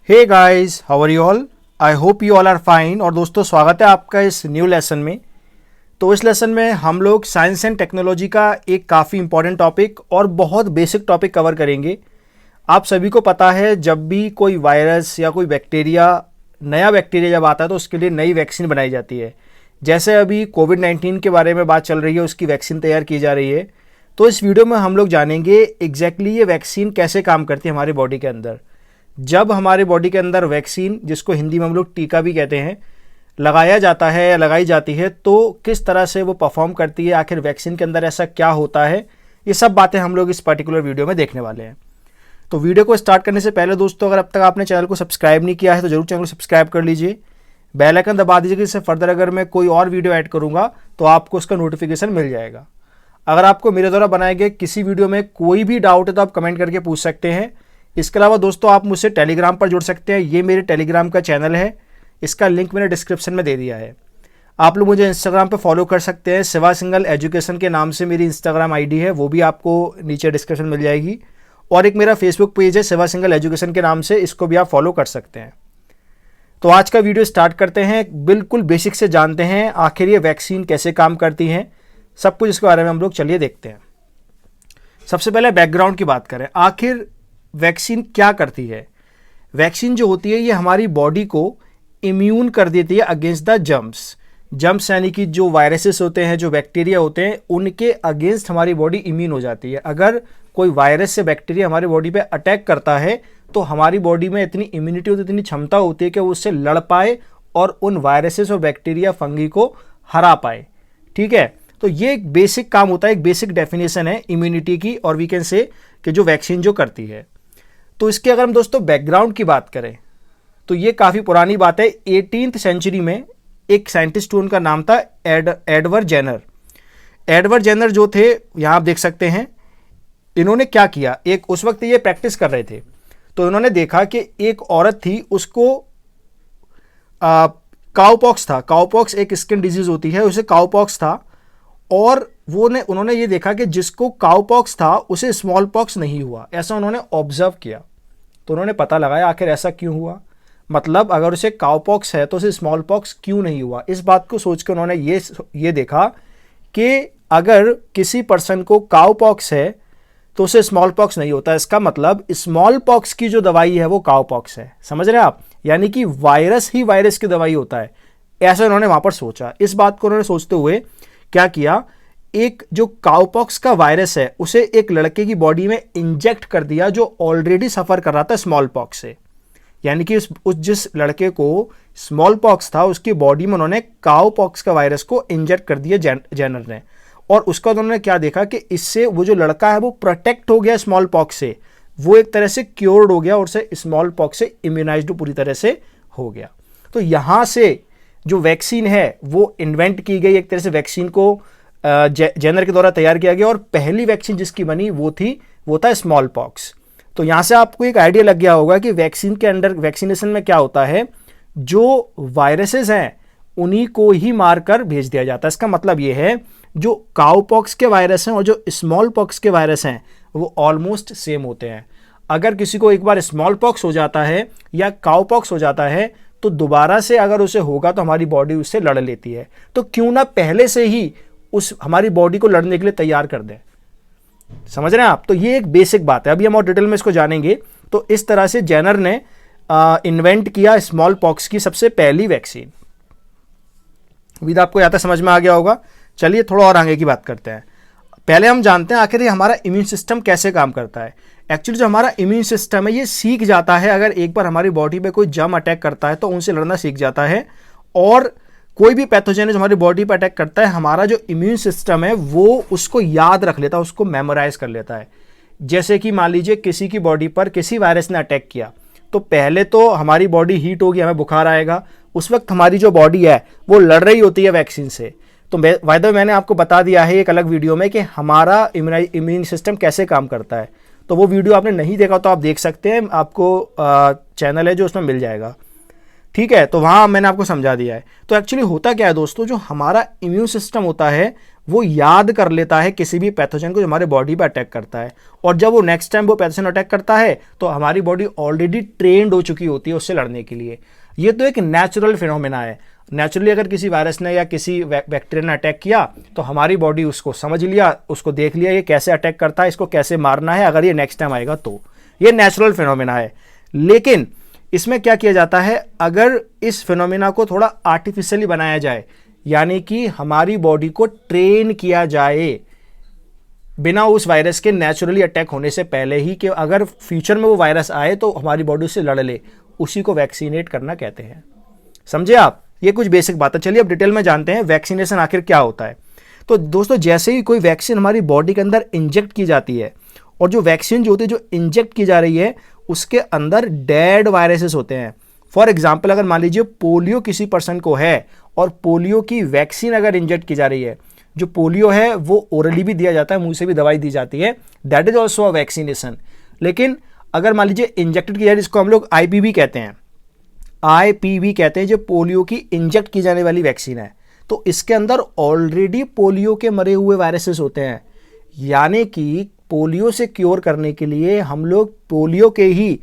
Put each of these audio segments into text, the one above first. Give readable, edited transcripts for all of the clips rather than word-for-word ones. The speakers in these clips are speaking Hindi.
Hey guys, how are you all? I hope you all are fine. और दोस्तों, स्वागत है आपका इस न्यू लेसन में। तो इस लेसन में हम लोग साइंस एंड टेक्नोलॉजी का एक काफ़ी इंपॉर्टेंट टॉपिक और बहुत बेसिक टॉपिक कवर करेंगे। आप सभी को पता है, जब भी कोई वायरस या कोई बैक्टीरिया, नया बैक्टीरिया जब आता है तो उसके लिए नई वैक्सीन बनाई जाती है। जैसे अभी कोविड-19 के बारे में बात चल रही है, उसकी वैक्सीन तैयार की जा रही है। तो इस वीडियो में हम लोग जानेंगे एग्जैक्टली ये वैक्सीन कैसे काम करती है हमारी बॉडी के अंदर। जब हमारे बॉडी के अंदर वैक्सीन, जिसको हिंदी में हम लोग टीका भी कहते हैं, लगाया जाता है या लगाई जाती है, तो किस तरह से वो परफॉर्म करती है, आखिर वैक्सीन के अंदर ऐसा क्या होता है, ये सब बातें हम लोग इस पर्टिकुलर वीडियो में देखने वाले हैं। तो वीडियो को स्टार्ट करने से पहले दोस्तों, अगर अब तक आपने चैनल को सब्सक्राइब नहीं किया है तो जरूर चैनल को सब्सक्राइब कर लीजिए। बेल आइकन दबा दीजिए कि इससे फर्दर अगर मैं कोई और वीडियो ऐड करूँगा तो आपको उसका नोटिफिकेशन मिल जाएगा। अगर आपको मेरे द्वारा बनाए गए किसी वीडियो में कोई भी डाउट है तो आप कमेंट करके पूछ सकते हैं। इसके अलावा दोस्तों, आप मुझसे टेलीग्राम पर जुड़ सकते हैं। ये मेरे टेलीग्राम का चैनल है, इसका लिंक मैंने डिस्क्रिप्शन में दे दिया है। आप लोग मुझे इंस्टाग्राम पर फॉलो कर सकते हैं। शिवा सिंघल एजुकेशन के नाम से मेरी इंस्टाग्राम आईडी है, वो भी आपको नीचे डिस्क्रिप्शन मिल जाएगी। और एक मेरा फेसबुक पेज है शिवा सिंघल एजुकेशन के नाम से, इसको भी आप फॉलो कर सकते हैं। तो आज का वीडियो स्टार्ट करते हैं। बिल्कुल बेसिक से जानते हैं आखिर ये वैक्सीन कैसे काम करती हैं, सब कुछ इसके बारे में हम लोग चलिए देखते हैं। सबसे पहले बैकग्राउंड की बात करें, आखिर वैक्सीन क्या करती है। वैक्सीन जो होती है ये हमारी बॉडी को इम्यून कर देती है अगेंस्ट द जर्म्स यानी कि जो वायरसेस होते हैं, जो बैक्टीरिया होते हैं, उनके अगेंस्ट हमारी बॉडी इम्यून हो जाती है। अगर कोई वायरस से बैक्टीरिया हमारी बॉडी पे अटैक करता है तो हमारी बॉडी में इतनी इम्यूनिटी होती है, इतनी क्षमता होती है कि वो उससे लड़ पाए और उन वायरसेस और बैक्टीरिया फंगी को हरा पाए। ठीक है, तो ये एक बेसिक काम होता है, एक बेसिक डेफिनेशन है इम्यूनिटी की, और वी कैन से कि जो वैक्सीन जो करती है। तो इसके अगर हम दोस्तों बैकग्राउंड की बात करें तो ये काफ़ी पुरानी बात है। 18th सेंचुरी में एक साइंटिस्ट, उनका नाम था एडवर्ड जेनर। एडवर्ड जेनर जो थे, यहाँ आप देख सकते हैं, इन्होंने क्या किया, एक उस वक्त ये प्रैक्टिस कर रहे थे तो इन्होंने देखा कि एक औरत थी, उसको काउपॉक्स था। काउपॉक्स एक स्किन डिजीज होती है, उसे काउपॉक्स था। और उन्होंने ये देखा कि जिसको काउपॉक्स था उसे स्मॉल पॉक्स नहीं हुआ, ऐसा उन्होंने ऑब्जर्व किया। तो उन्होंने पता लगाया आखिर ऐसा क्यों हुआ, मतलब अगर उसे काउपॉक्स है तो उसे स्मॉल पॉक्स क्यों नहीं हुआ। इस बात को सोच कर उन्होंने ये देखा कि अगर किसी पर्सन को काउपॉक्स है तो उसे स्मॉल पॉक्स नहीं होता, इसका मतलब स्मॉल पॉक्स की जो दवाई है वो काउपॉक्स है। समझ रहे हैं आप, यानी कि वायरस ही वायरस की दवाई होता है, ऐसा उन्होंने वहां पर सोचा। इस बात को उन्होंने सोचते हुए क्या किया, एक जो काउपॉक्स का वायरस है उसे एक लड़के की बॉडी में इंजेक्ट कर दिया जो ऑलरेडी सफर कर रहा था स्मॉल पॉक्स से। यानी कि उस जिस लड़के को स्मॉल पॉक्स था उसकी बॉडी में उन्होंने काउपॉक्स का वायरस को इंजेक्ट कर दिया जेनर ने। और उसका उन्होंने क्या देखा कि इससे वो जो लड़का है वो प्रोटेक्ट हो गया स्मॉल पॉक्स से, वो एक तरह से क्योर्ड हो गया और उसे स्मॉल पॉक्स से इम्यूनाइज्ड पूरी तरह से हो गया। तो यहाँ से जो वैक्सीन है वो इन्वेंट की गई, एक तरह से वैक्सीन को जेनर के द्वारा तैयार किया गया। और पहली वैक्सीन जिसकी बनी वो था स्मॉल पॉक्स। तो यहाँ से आपको एक आइडिया लग गया होगा कि वैक्सीन के अंदर, वैक्सीनेशन में क्या होता है, जो वायरसेस हैं उन्हीं को ही मारकर भेज दिया जाता है। इसका मतलब ये है जो काउपॉक्स के वायरस हैं और जो स्मॉल पॉक्स के वायरस हैं वो ऑलमोस्ट सेम होते हैं। अगर किसी को एक बार स्मॉल पॉक्स हो जाता है या काउपॉक्स हो जाता है तो दोबारा से अगर उसे होगा तो हमारी बॉडी उससे लड़ लेती है। तो क्यों ना पहले से ही हमारी बॉडी को लड़ने के लिए तैयार कर दें। समझ रहे हैं आप, तो ये एक बेसिक बात है। अभी हम और डिटेल में इसको जानेंगे। तो इस तरह से जेनर ने इन्वेंट किया स्मॉल पॉक्स की सबसे पहली वैक्सीन। उम्मीद आपको यहाँ तक समझ में आ गया होगा। चलिए थोड़ा और आगे की बात करते हैं। पहले हम जानते हैं आखिर ये हमारा इम्यून सिस्टम कैसे काम करता है। एक्चुअली जो हमारा इम्यून सिस्टम है ये सीख जाता है, अगर एक बार हमारी बॉडी पे कोई जर्म अटैक करता है तो उनसे लड़ना सीख जाता है। और कोई भी पैथोजन जो हमारी बॉडी पे अटैक करता है, हमारा जो इम्यून सिस्टम है वो उसको याद रख लेता है, उसको मेमोराइज कर लेता है। जैसे कि मान लीजिए किसी की बॉडी पर किसी वायरस ने अटैक किया तो पहले तो हमारी बॉडी हीट होगी, हमें बुखार आएगा, उस वक्त हमारी जो बॉडी है वो लड़ रही होती है वैक्सीन से। तो बाय द वे मैंने आपको बता दिया है एक अलग वीडियो में कि हमारा इम्यून सिस्टम कैसे काम करता है। तो वो वीडियो आपने नहीं देखा तो आप देख सकते हैं, आपको चैनल है जो उसमें मिल जाएगा। ठीक है, तो वहाँ मैंने आपको समझा दिया है। तो एक्चुअली होता क्या है दोस्तों, जो हमारा इम्यून सिस्टम होता है वो याद कर लेता है किसी भी पैथोजन को जो हमारे बॉडी पर अटैक करता है, और जब वो नेक्स्ट टाइम वो पैथोजन अटैक करता है तो हमारी बॉडी ऑलरेडी ट्रेंड हो चुकी होती है उससे लड़ने के लिए। ये तो एक नेचुरल फिनोमेना है। नेचुरली अगर किसी वायरस ने या किसी बैक्टीरिया ने अटैक किया तो हमारी बॉडी उसको समझ लिया, उसको देख लिया ये कैसे अटैक करता है, इसको कैसे मारना है अगर ये नेक्स्ट टाइम आएगा तो। ये नेचुरल फिनोमेना है। लेकिन इसमें क्या किया जाता है, अगर इस फिनोमेना को थोड़ा आर्टिफिशियली बनाया जाए, यानी कि हमारी बॉडी को ट्रेन किया जाए बिना उस वायरस के नेचुरली अटैक होने से पहले ही, कि अगर फ्यूचर में वो वायरस आए तो हमारी बॉडी उससे लड़ ले, उसी को वैक्सीनेट करना कहते हैं। समझे आप? ये कुछ बेसिक बात है। चलिए अब डिटेल में जानते हैं वैक्सीनेशन आखिर क्या होता है। तो दोस्तों जैसे ही कोई वैक्सीन हमारी बॉडी के अंदर इंजेक्ट की जाती है, और जो वैक्सीन जो होती है जो इंजेक्ट की जा रही है उसके अंदर डेड वायरसेस होते हैं। फॉर एग्जाम्पल अगर मान लीजिए पोलियो किसी पर्सन को है और पोलियो की वैक्सीन अगर इंजेक्ट की जा रही है, जो पोलियो है वो ओरली भी दिया जाता है, मुंह से भी दवाई दी जाती है, that is also a vaccination. लेकिन अगर मान लीजिए इंजेक्टेड की जा रही है, जिसको हम लोग आईपीवी कहते हैं, आईपीवी कहते हैं, जो पोलियो की इंजेक्ट की जाने वाली वैक्सीन है, तो इसके अंदर ऑलरेडी पोलियो के मरे हुए वायरसेस होते हैं। यानी कि पोलियो से क्योर करने के लिए हम लोग पोलियो के ही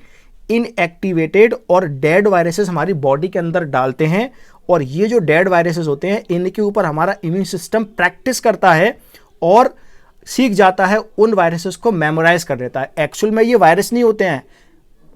इनएक्टिवेटेड और डेड वायरसेस हमारी बॉडी के अंदर डालते हैं, और ये जो डेड वायरसेस होते हैं इनके ऊपर हमारा इम्यून सिस्टम प्रैक्टिस करता है और सीख जाता है, उन वायरसेस को मेमोराइज कर लेता है। एक्चुअल में ये वायरस नहीं होते हैं,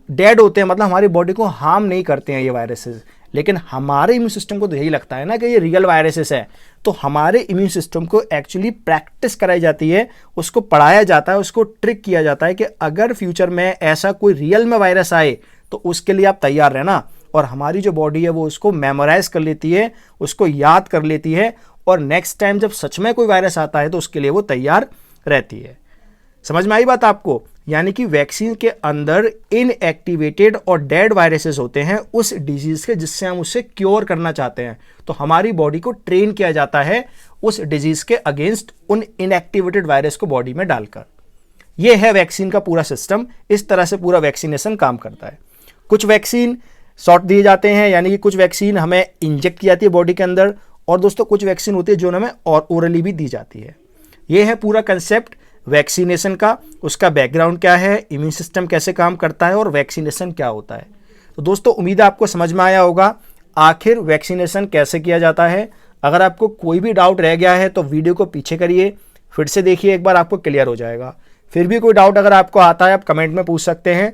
डेड होते हैं, मतलब हमारी बॉडी को हार्म नहीं करते हैं ये वायरसेस। लेकिन हमारे इम्यून सिस्टम को तो यही लगता है ना कि ये रियल वायरसेस है, तो हमारे इम्यून सिस्टम को एक्चुअली प्रैक्टिस कराई जाती है, उसको पढ़ाया जाता है, उसको ट्रिक किया जाता है कि अगर फ्यूचर में ऐसा कोई रियल में वायरस आए तो उसके लिए आप तैयार रहना। और हमारी जो बॉडी है वो उसको मेमोराइज कर लेती है, उसको याद कर लेती है, और नेक्स्ट टाइम जब सच में कोई वायरस आता है तो उसके लिए वो तैयार रहती है। समझ में आई बात आपको? यानी कि वैक्सीन के अंदर इनएक्टिवेटेड और डेड वायरसेस होते हैं उस डिजीज के जिससे हम उससे क्योर करना चाहते हैं, तो हमारी बॉडी को ट्रेन किया जाता है उस डिजीज के अगेंस्ट उन इनएक्टिवेटेड वायरस को बॉडी में डालकर। यह है वैक्सीन का पूरा सिस्टम। इस तरह से पूरा वैक्सीनेशन काम करता है। कुछ वैक्सीन शॉट दिए जाते हैं, यानी कि कुछ वैक्सीन हमें इंजेक्ट की जाती है बॉडी के अंदर, और दोस्तों कुछ वैक्सीन होती है जो हमें और ओरली भी दी जाती है। यह है पूरा कंसेप्ट वैक्सीनेशन का। उसका बैकग्राउंड क्या है, इम्यून सिस्टम कैसे काम करता है और वैक्सीनेशन क्या होता है। तो दोस्तों उम्मीद है आपको समझ में आया होगा आखिर वैक्सीनेशन कैसे किया जाता है। अगर आपको कोई भी डाउट रह गया है तो वीडियो को पीछे करिए, फिर से देखिए, एक बार आपको क्लियर हो जाएगा। फिर भी कोई डाउट अगर आपको आता है आप कमेंट में पूछ सकते हैं।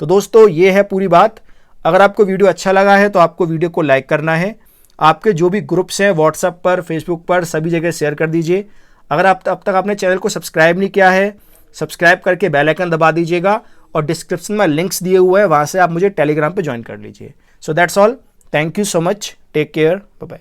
तो दोस्तों ये है पूरी बात। अगर आपको वीडियो अच्छा लगा है तो आपको वीडियो को लाइक करना है, आपके जो भी ग्रुप्स हैं व्हाट्सएप पर, फेसबुक पर, सभी जगह शेयर कर दीजिए। अगर आप अब तक आपने चैनल को सब्सक्राइब नहीं किया है, सब्सक्राइब करके बेल आइकन दबा दीजिएगा, और डिस्क्रिप्शन में लिंक्स दिए हुए हैं, वहाँ से आप मुझे टेलीग्राम पे ज्वाइन कर लीजिए। So that's all, thank you so much, take care, bye bye.